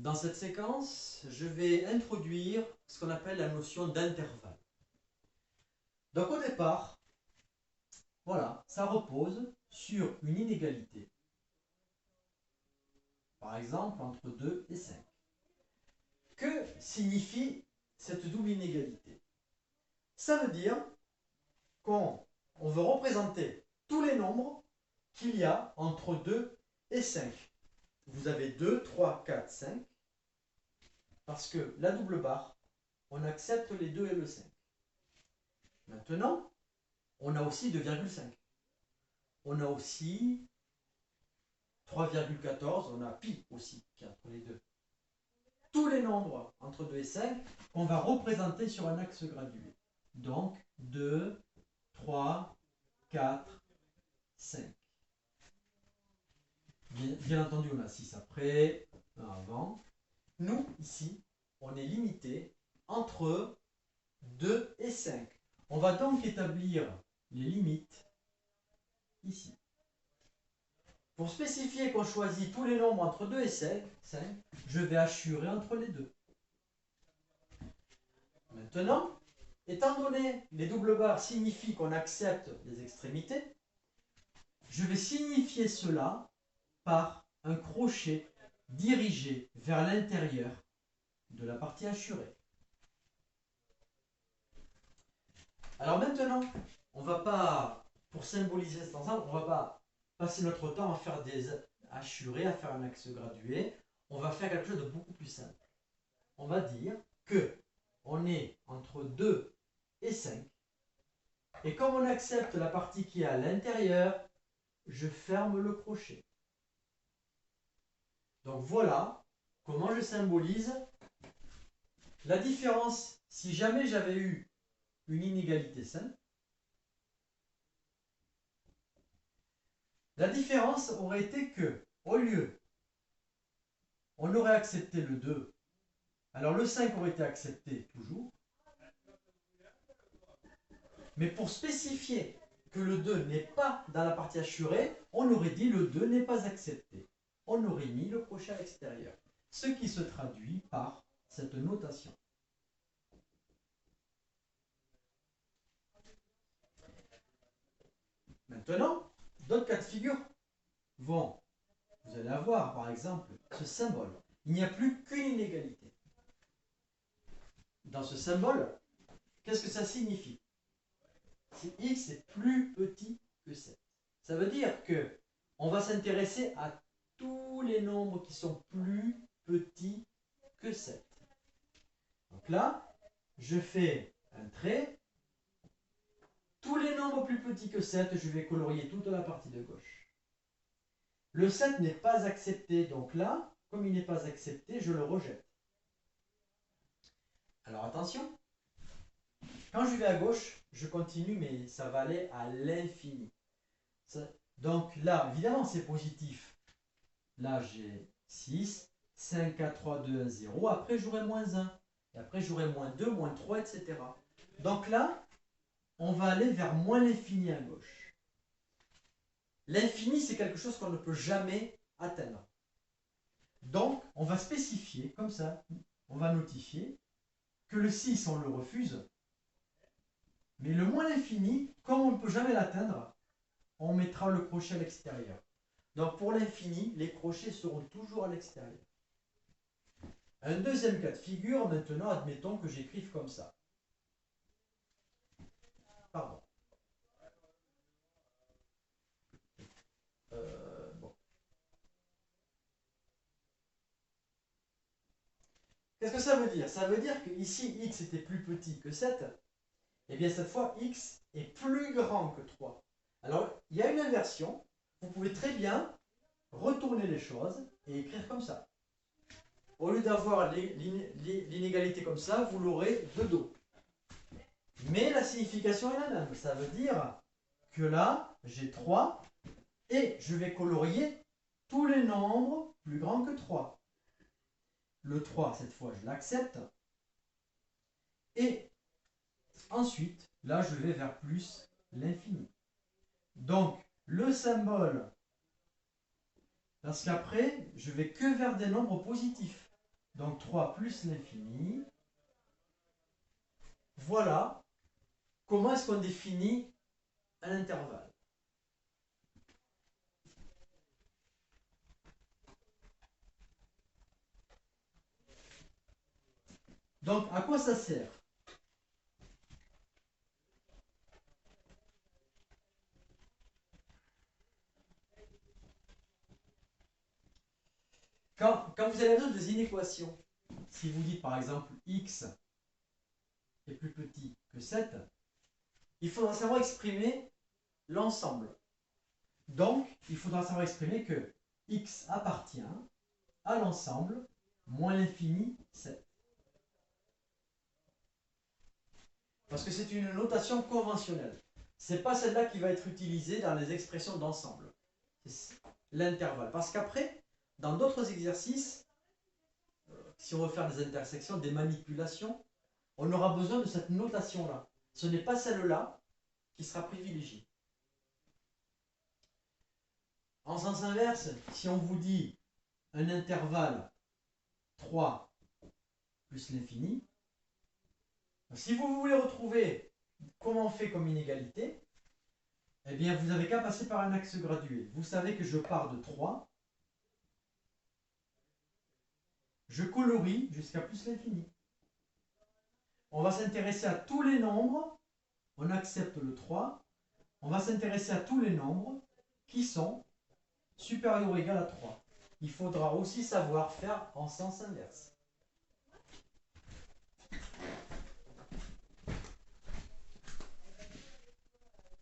Dans cette séquence, je vais introduire ce qu'on appelle la notion d'intervalle. Donc au départ, voilà, ça repose sur une inégalité. Par exemple, entre 2 et 5. Que signifie cette double inégalité? Ça veut dire qu'on veut représenter tous les nombres qu'il y a entre 2 et 5. Vous avez 2, 3, 4, 5. Parce que la double barre, on accepte les 2 et le 5. Maintenant, on a aussi 2,5. On a aussi 3,14. On a pi aussi qui est entre les deux. Tous les nombres entre 2 et 5 qu'on va représenter sur un axe gradué. Donc 2, 3, 4, 5. Bien entendu, on a 6 après, 1 avant. Nous, ici, on est limité entre 2 et 5. On va donc établir les limites ici. Pour spécifier qu'on choisit tous les nombres entre 2 et 5, je vais hachurer entre les deux. Maintenant, étant donné les doubles barres signifient qu'on accepte les extrémités, je vais signifier cela par un crochet dirigé vers l'intérieur de la partie hachurée. Alors maintenant, on va pas, pour symboliser cet ensemble, on va pas passer notre temps à faire des hachurés, à faire un axe gradué. On va faire quelque chose de beaucoup plus simple. On va dire que on est entre 2 et 5. Et comme on accepte la partie qui est à l'intérieur, je ferme le crochet. Donc voilà comment je symbolise la différence. Si jamais j'avais eu une inégalité simple, la différence aurait été que, au lieu, on aurait accepté le 2, alors le 5 aurait été accepté toujours, mais pour spécifier que le 2 n'est pas dans la partie hachurée, on aurait dit le 2 n'est pas accepté. On aurait mis le crochet à l'extérieur, ce qui se traduit par cette notation. Maintenant, d'autres cas de figure vont, vous allez avoir par exemple ce symbole. Il n'y a plus qu'une inégalité. Dans ce symbole, qu'est-ce que ça signifie? Si x est plus petit que 7. Ça veut dire que on va s'intéresser à tous les nombres qui sont plus petits que 7. Donc là, je fais un trait. Tous les nombres plus petits que 7, je vais colorier toute la partie de gauche. Le 7 n'est pas accepté, donc là, comme il n'est pas accepté, je le rejette. Alors attention, quand je vais à gauche, je continue, mais ça va aller à l'infini. Donc là, évidemment, c'est positif. Là, j'ai 6, 5, 4, 3, 2, 1, 0. Après, j'aurai moins 1. Et après, j'aurai moins 2, moins 3, etc. Donc là, on va aller vers moins l'infini à gauche. L'infini, c'est quelque chose qu'on ne peut jamais atteindre. Donc, on va spécifier, comme ça, on va notifier que le 6, on le refuse. Mais le moins l'infini, comme on ne peut jamais l'atteindre, on mettra le crochet à l'extérieur. Donc pour l'infini, les crochets seront toujours à l'extérieur. Un deuxième cas de figure, maintenant, admettons que j'écrive comme ça. Pardon. Bon. Qu'est-ce que ça veut dire? Ça veut dire que ici, x était plus petit que 7. Et bien cette fois, x est plus grand que 3. Alors, il y a une inversion. Vous pouvez très bien retourner les choses et écrire comme ça. Au lieu d'avoir l'inégalité comme ça, vous l'aurez de dos. Mais la signification est la même. Ça veut dire que là, j'ai 3 et je vais colorier tous les nombres plus grands que 3. Le 3, cette fois, je l'accepte. Et ensuite, là, je vais vers plus l'infini. Donc, le symbole, parce qu'après, je vais que vers des nombres positifs. Donc 3 plus l'infini. Voilà comment est-ce qu'on définit un intervalle. Donc à quoi ça sert? Quand vous allez résoudre des inéquations, si vous dites par exemple x est plus petit que 7, il faudra savoir exprimer l'ensemble. Donc, il faudra savoir exprimer que x appartient à l'ensemble moins l'infini 7. Parce que c'est une notation conventionnelle. Ce n'est pas celle-là qui va être utilisée dans les expressions d'ensemble. C'est l'intervalle. Parce qu'après, dans d'autres exercices, si on veut faire des intersections, des manipulations, on aura besoin de cette notation-là. Ce n'est pas celle-là qui sera privilégiée. En sens inverse, si on vous dit un intervalle 3 plus l'infini, si vous voulez retrouver comment on fait comme inégalité, eh bien vous n'avez qu'à passer par un axe gradué. Vous savez que je pars de 3, je colorie jusqu'à plus l'infini. On va s'intéresser à tous les nombres, on accepte le 3, on va s'intéresser à tous les nombres qui sont supérieurs ou égaux à 3. Il faudra aussi savoir faire en sens inverse.